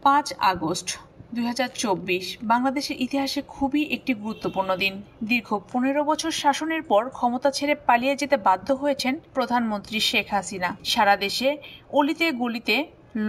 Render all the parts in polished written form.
5 August 2024 বাংলাদেশের ইতিহাসে খুবই একটি গুরুত্বপূর্ণ দিন। দীর্ঘ 15 বছর শাসনের পর ক্ষমতা ছেড়ে পালিয়ে যেতে বাধ্য হয়েছেন প্রধানমন্ত্রী শেখ হাসিনা। সারা দেশে অলিতে গলিতে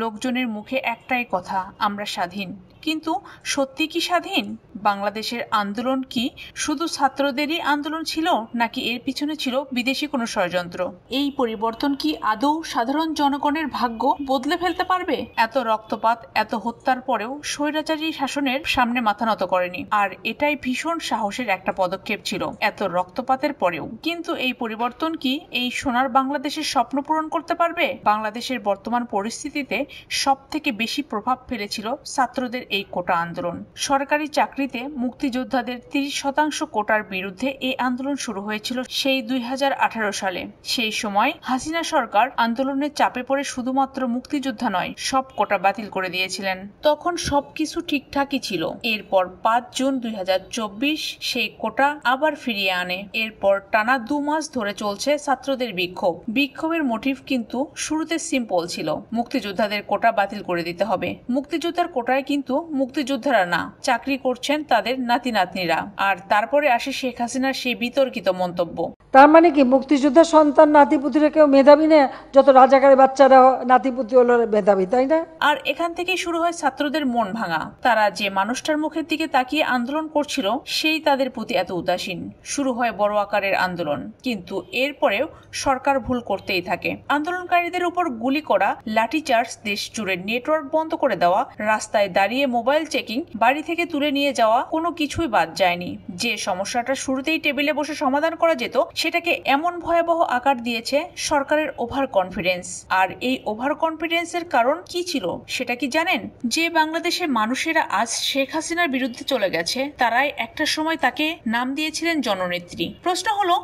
লোকজনের মুখে একটাই কথা, আমরা স্বাধীন। কিন্তু সত্যি কি স্বাধীন? বাংলাদেশের আন্দোলন কি শুধু ছাত্রদেরই আন্দোলন ছিল, নাকি এর পিছনে ছিল বিদেশি কোনো ষড়যন্ত্র? এই পরিবর্তন কি আদৌ সাধারণ জনগণের ভাগ্য বদলে ফেলতে পারবে? এত রক্তপাত, এত হত্যার পরেও স্বৈরাচারী শাসনের সামনে মাথা নত করেনি, আর এটাই ভীষণ সাহসের একটা পদক্ষেপ ছিল এত রক্তপাতের পরেও। কিন্তু এই পরিবর্তন কি এই সোনার বাংলাদেশের স্বপ্ন পূরণ করতে পারবে? বাংলাদেশের বর্তমান পরিস্থিতিতে সব থেকে বেশি প্রভাব ফেলেছিল ছাত্রদের এই কোটা আন্দোলন। সরকারি চাকরিতে মুক্তিযোদ্ধাদের 30% কোটার বিরুদ্ধে এই আন্দোলন শুরু হয়েছিল সেই 2018 সালে। সেই সময় হাসিনা সরকার আন্দোলনের চাপে পড়ে শুধুমাত্র মুক্তিযোদ্ধা নয়, সব কোটা বাতিল করে দিয়েছিলেন। তখন সবকিছু ঠিকঠাকই ছিল। এরপর 5 জুন 2024 সেই কোটা আবার ফিরিয়ে আনে। এরপর টানা 2 মাস ধরে চলছে ছাত্রদের বিক্ষোভ। বিক্ষোভের মোটিভ কিন্তু শুরুতে সিম্পল ছিল, মুক্তিযোদ্ধাদের কোটা বাতিল করে দিতে হবে। মুক্তিযোদ্ধার কোটায় কিন্তু মুক্তিযোদ্ধারা না, চাকরি করছেন তাদের নাতি নাতনিরা। আর তারপরে আসে শেখ হাসিনার সেই বিতর্কিত মন্তব্য। তার মানে কি মুক্তিযোদ্ধার সন্তান নাতিপুতিরা কেউ মেধাবী না? যত রাজাকারের বাচ্চারা নাতিপুতি হলো মেধাবী, তাই না? আর এখান থেকেই শুরু হয় ছাত্রদের মন ভাঙা। তারা যে মানুষটার মুখের দিকে তাকিয়ে আন্দোলন করছিল সেই তাদের প্রতি এত উদাসীন। শুরু হয় বড় আকারের আন্দোলন, কিন্তু এরপরেও সরকার ভুল করতেই থাকে। আন্দোলনকারীদের উপর গুলি করা, লাঠিচার্জ, দেশ জুড়ে নেটওয়ার্ক বন্ধ করে দেওয়া, রাস্তায় দাঁড়িয়ে মোবাইল চেকিং, বাড়ি থেকে তুলে নিয়ে যাওয়া, কোনো কিছুই বাদ যায়নি। যে সমস্যাটা শুরুতেই টেবিলে বসে সমাধান করা যেত সেটাকে এমন ভয়াবহ আকার দিয়েছে সরকারের ওভার কনফিডেন্স। আর এই ওভার কনফিডেন্সের কারণ কি ছিল সেটা কি জানেন? যে বাংলাদেশের মানুষেরা আজ শেখ হাসিনার বিরুদ্ধে চলে গেছে, তারাই একটা সময় তাকে নাম দিয়েছিলেন জননেত্রী। প্রশ্ন হলো,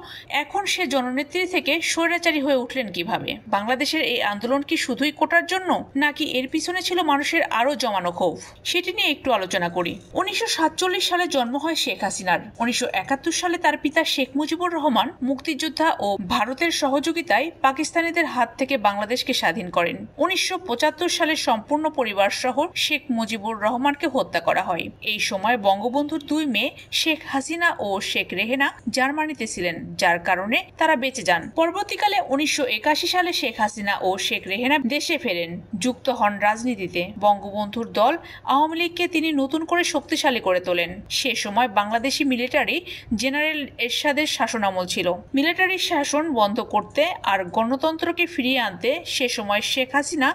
এখন সে জননেত্রী থেকে স্বৈরাচারী হয়ে উঠলেন কিভাবে? বাংলাদেশের এই আন্দোলন কি শুধুই কোটার জন্য, নাকি এর পিছনে ছিল মানুষের আরো জমানো ক্ষোভ? সেটি নিয়ে একটু আলোচনা করি। 1947 সালে জন্ম হয় শেখ হাসিনার। 1971 সালে তার পিতা শেখ মুজিবুর রহমান মুক্তিযোদ্ধা ও ভারতের সহযোগিতায় পাকিস্তানিদের হাত থেকে বাংলাদেশকে স্বাধীন করেন। 1975 সালে সম্পূর্ণ পরিবার সহ শেখ মুজিবুর রহমানকে হত্যা করা হয়। এই সময় বঙ্গবন্ধুর 2 মেয়ে শেখ হাসিনা ও শেখ রেহেনা জার্মানিতে ছিলেন, যার কারণে তারা বেঁচে যান। পরবর্তীকালে 1981 সালে শেখ হাসিনা ও শেখ রেহেনা দেশে ফেরেন, যুক্ত হন রাজনীতিতে। বঙ্গবন্ধুর দল আওয়ামী লীগকে তিনি নতুন করে শক্তিশালী করে তোলেন। সে সময় বাংলাদেশি মিলিটারি জেনারেল এরশাদের শাসনামল ছিল। মিলিটারি শাসন বন্ধ করতে আর গণতন্ত্রকে ফিরিয়ে আনতে সে সময় শেখ হাসিনা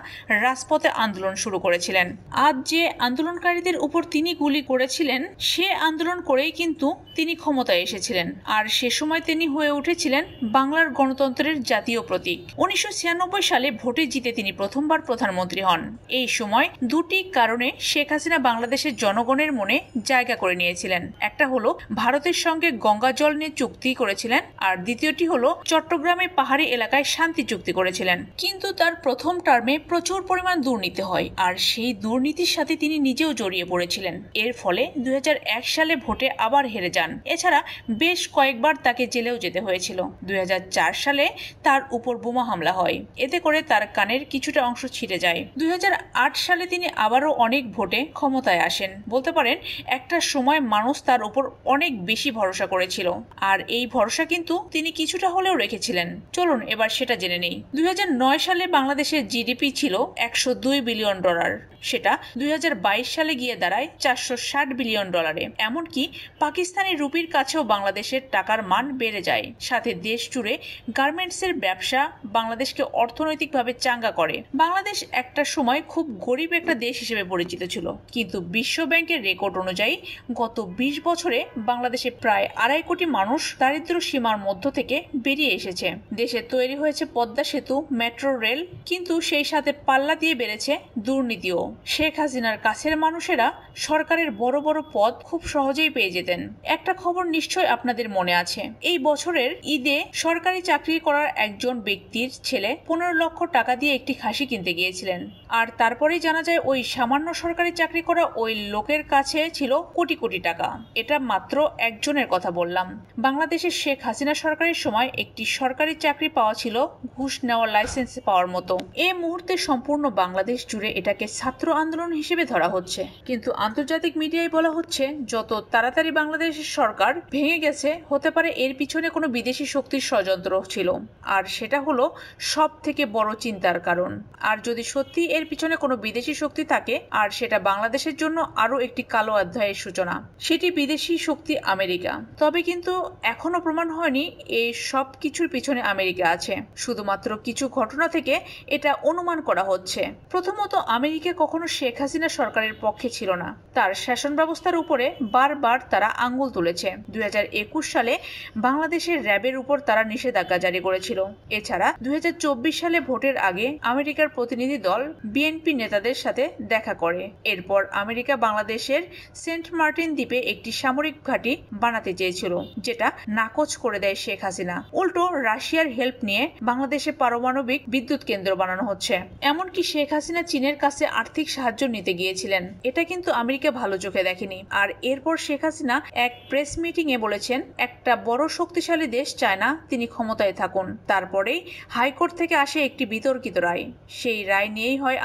রাজপথে আন্দোলন শুরু করেছিলেন। আজ যে আন্দোলনকারীদের উপর তিনি গুলি করেছিলেন, সে আন্দোলন করেই কিন্তু তিনি ক্ষমতায় এসেছিলেন। আর সে সময় তিনি হয়ে উঠেছিলেন বাংলার গণতন্ত্রের জাতীয় প্রতীক। 1996 সালে ভোটে জিতে তিনি প্রথমবার প্রধানমন্ত্রী হন। এই সময় 2টি কারণে শেখ হাসিনা বাংলাদেশের জনগণের মনে জায়গা করে নিয়েছিলেন। একটা হলো ভারতের সঙ্গে গঙ্গা জল নিয়ে চুক্তি করেছিলেন, আর দ্বিতীয়টি হলো চট্টগ্রামের পাহাড়ি এলাকায় শান্তি চুক্তি করেছিলেন। কিন্তু তার প্রথম টার্মে প্রচুর পরিমাণ দুর্নীতি হয়, আর সেই দুর্নীতির সাথে তিনি নিজেও জড়িয়ে পড়েছিলেন। এর ফলে 2001 সালে ভোটে আবার হেরে যান। এছাড়া বেশ কয়েকবার তাকে জেলেও যেতে হয়েছিল। 2004 সালে তার উপর বোমা হামলা হয়, এতে করে তার কানের কিছুটা অংশ ছিঁড়ে যায়। 2008 সালে তিনি আবারও অনেক ভোটে ক্ষমতায় আসেন। বলতে পারেন একটা সময় মানুষ তার উপর অনেক বেশি ভরসা করেছিল, আর এই ভরসা কিন্তু তিনি কিছুটা হলেও রেখেছিলেন। চলুন এবার সেটা জেনে নেই। 2009 সালে বাংলাদেশের জিডিপি ছিল $102 বিলিয়ন। সেটা 2022 সালে গিয়ে দাঁড়ায় $460 বিলিয়ন। এমনকি পাকিস্তানি রুপির কাছেও বাংলাদেশের টাকার মান বেড়ে যায়। সাথে দেশ জুড়ে গার্মেন্টসের ব্যবসা বাংলাদেশকে অর্থনৈতিকভাবে চাঙ্গা করে। বাংলাদেশ একটা সময় খুব গরিব একটা দেশ হিসেবে পরিচিত ছিল, কিন্তু বিশ্ব ব্যাংকের রেকর্ড অনুযায়ী গত 20 বছরে বাংলাদেশে প্রায় 2.5 কোটি মানুষ দারিদ্র্য সীমার মধ্য থেকে বেরিয়ে এসেছে। দেশে তৈরি হয়েছে পদ্মা সেতু, মেট্রো রেল, কিন্তু সেই সাথে পাল্লা দিয়ে বেড়েছে দুর্নীতিও। শেখ হাসিনার কাছের মানুষেরা সরকারের বড় বড় পদ খুব সহজেই পেয়ে যেতেন। একটা খবর নিশ্চয় আপনাদের মনে আছে, এই বছরের ঈদে সরকারি চাকরি করার একজন ব্যক্তির ছেলে 15 লক্ষ টাকা দিয়ে একটি খাসি কিনতে গিয়েছিলেন, আর তারপরেই জানা যায় ওই সামান্য সরকারি চাকরি করা ওই লোকের কাছে ছিল কোটি কোটি টাকা। এটা মাত্র একজনের কথা বললাম। বাংলাদেশের শেখ হাসিনা হাসিনা সরকারের সময় একটি সরকারি চাকরি পাওয়া ছিল ঘুষ নেওয়ার লাইসেন্স পাওয়ার মতো। এই মুহূর্তে সম্পূর্ণ বাংলাদেশ জুড়ে এটাকে ছাত্র আন্দোলন হিসেবে ধরা হচ্ছে, কিন্তু আন্তর্জাতিক মিডিয়ায় বলা হচ্ছে যত তাড়াতাড়ি বাংলাদেশের সরকার ভেঙে গেছে, হতে পারে এর পিছনে কোনো বিদেশি শক্তির ষড়যন্ত্র ছিল, আর সেটা হলো সব থেকে বড় চিন্তার কারণ। আর যদি সত্যি এর পিছনে কোনো বিদেশি শক্তি থাকে, আর সেটা বাংলাদেশের জন্য আরো একটি কালো অধ্যায়ের সূচনা, সেটি বিদেশি শক্তি আমেরিকা। তবে কিন্তু এখনো প্রমাণ হয়নি এই সব কিছুর পিছনে আমেরিকা আছে, শুধুমাত্র কিছু ঘটনা থেকে এটা অনুমান করা হচ্ছে। প্রথমত, আমেরিকা কখনো শেখ হাসিনা সরকারের পক্ষে ছিল না, তার শাসন ব্যবস্থার উপরে বারবার তারা আঙ্গুল তুলেছে। 2021 সালে বাংলাদেশের র্যাবের উপর তারা নিষেধাজ্ঞা জারি করেছিল। এছাড়া 2024 সালে ভোটের আগে আমেরিকার প্রতিনিধি দল বিএনপি নেতাদের সাথে দেখা করে। এরপর আমেরিকা বাংলাদেশের সেন্ট মার্টিন দ্বীপে একটি সামরিক ঘাঁটি বানাতে চেয়েছিল, যেটা নাকচ করে দেয় শেখ হাসিনা। উল্টো রাশিয়ার হেল্প নিয়ে বাংলাদেশে পারমাণবিক বিদ্যুৎ কেন্দ্র বানানো হচ্ছে। এমনকি শেখ হাসিনা চীনের কাছে আর্থিক সাহায্য নিতে গিয়েছিলেন, এটা কিন্তু আমেরিকা ভালো চোখে দেখেনি। আর এরপর শেখ হাসিনা এক প্রেস মিটিং এ বলেছেন একটা বড় শক্তিশালী দেশ চায় না তিনি ক্ষমতায় থাকুন। তারপরেই হাইকোর্ট থেকে আসে একটি বিতর্কিত রায়, সেই রায় নিয়েই হয়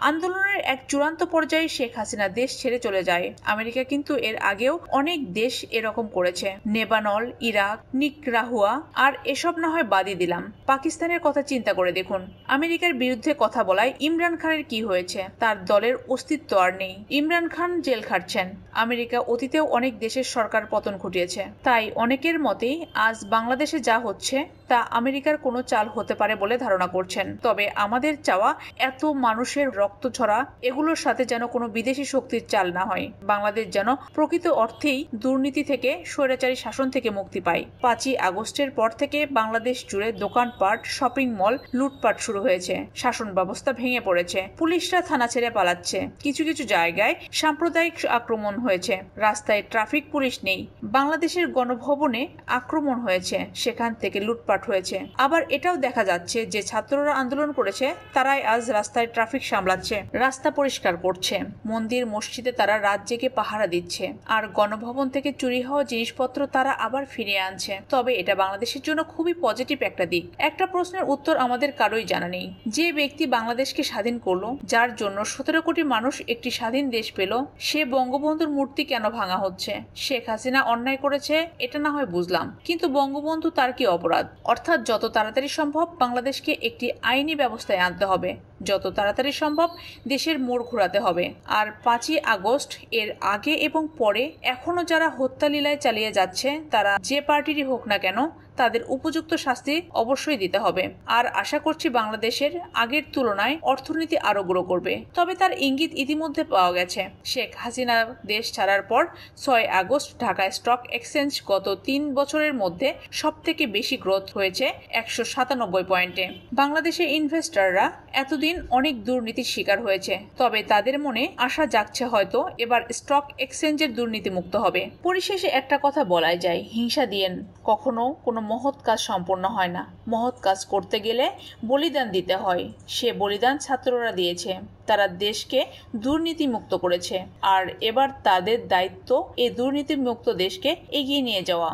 আন্দোলনের এক চূড়ান্ত পর্যায়ে শেখ হাসিনা দেশ ছেড়ে চলে যায়। আমেরিকা কিন্তু এর আগেও অনেক দেশ এরকম করেছে, নেবানল, ইরাক, নিকরাহুয়া, আর এসব না হয় বাদই দিলাম, পাকিস্তানের কথা চিন্তা করে দেখুন। আমেরিকার বিরুদ্ধে কথা বলায় ইমরান খানের কি হয়েছে? তার দলের অস্তিত্ব আর নেই, ইমরান খান জেল খাটছেন। আমেরিকা অতীতেও অনেক দেশের সরকার পতন ঘটিয়েছে, তাই অনেকের মতেই আজ বাংলাদেশে যা হচ্ছে তা আমেরিকার কোনো চাল হতে পারে বলে ধারণা করছেন। তবে আমাদের চাওয়া এত মানুষের রক্ত ঝরা এগুলোর সাথে যেন কোনো বিদেশি শক্তির চাল না হয়, বাংলাদেশ যেন প্রকৃত অর্থেই দুর্নীতি থেকে, স্বৈরাচারী শাসন থেকে মুক্তি পায়। 5ই আগস্টের পর থেকে বাংলাদেশ জুড়ে দোকানপাট, শপিং মল লুটপাট শুরু হয়েছে, শাসন ব্যবস্থা ভেঙে পড়েছে, পুলিশরা থানা ছেড়ে পালাচ্ছে, কিছু কিছু জায়গায় সাম্প্রদায়িক আক্রমণ হয়েছে, রাস্তায় ট্রাফিক পুলিশ নেই, বাংলাদেশের গণভবনে আক্রমণ হয়েছে, সেখান থেকে লুটপাট হয়েছে। আবার এটাও দেখা যাচ্ছে যে ছাত্ররা আন্দোলন করেছে, তারাই আজ রাস্তায় ট্রাফিক সামলাচ্ছে, রাস্তা পরিষ্কার করছে, মন্দির মসজিদে তারা রাত জেগে পাহারা দিচ্ছে, আর গণভবন থেকে চুরি হওয়া জিনিসপত্র তারা আবার ফিরিয়ে আনছে। তবে এটা বাংলাদেশের জন্য খুবই পজিটিভ একটা দিক। একটা প্রশ্নের উত্তর আমাদের কারোই জানা নেই, যে ব্যক্তি বাংলাদেশকে স্বাধীন করলো, যার জন্য 17 কোটি মানুষ একটি স্বাধীন দেশ পেল, সে বঙ্গবন্ধুর মূর্তি কেন ভাঙা হচ্ছে? শেখ হাসিনা অন্যায় করেছে এটা না হয় বুঝলাম, কিন্তু বঙ্গবন্ধু তার কি অপরাধ? অর্থাৎ যত তাড়াতাড়ি সম্ভব বাংলাদেশকে একটি আইনি ব্যবস্থায় আনতে হবে, যত তাড়াতাড়ি সম্ভব দেশের মোড় ঘোরাতে হবে। আর 5ই আগস্ট এর আগে এবং পরে এখনো যারা হত্যালীলায় চালিয়ে যাচ্ছে, তারা যে পার্টিরই হোক না কেন, তাদের উপযুক্ত শাস্তি অবশ্যই দিতে হবে। আর আশা করছি বাংলাদেশের আগের তুলনায় অর্থনীতি আরো গ্রো করবে। তবে তার ইঙ্গিত ইতিমধ্যে পাওয়া গেছে। শেখ হাসিনা দেশ ছাড়ার পর 6 আগস্ট ঢাকা স্টক এক্সচেঞ্জ গত 3 বছরের মধ্যে সব থেকে বেশি গ্রোথ হয়েছে 197 পয়েন্টে। বাংলাদেশের ইনভেস্টররা এতদিন অনেক দুর্নীতির শিকার হয়েছে, তবে তাদের মনে আশা জাগছে হয়তো এবার স্টক এক্সচেঞ্জের দুর্নীতি মুক্ত হবে। পরিশেষে একটা কথা বলাই যায়, হিংসা দিয়ে কখনো কোনো মহৎ কাজ সম্পন্ন হয় না। মহৎ কাজ করতে গেলে বলিদান দিতে হয়, সে বলিদান ছাত্ররা দিয়েছে, তারা দেশকে দুর্নীতি মুক্ত করেছে, আর এবার তাদের দায়িত্ব এই দুর্নীতি মুক্ত দেশকে এগিয়ে নিয়ে যাওয়া।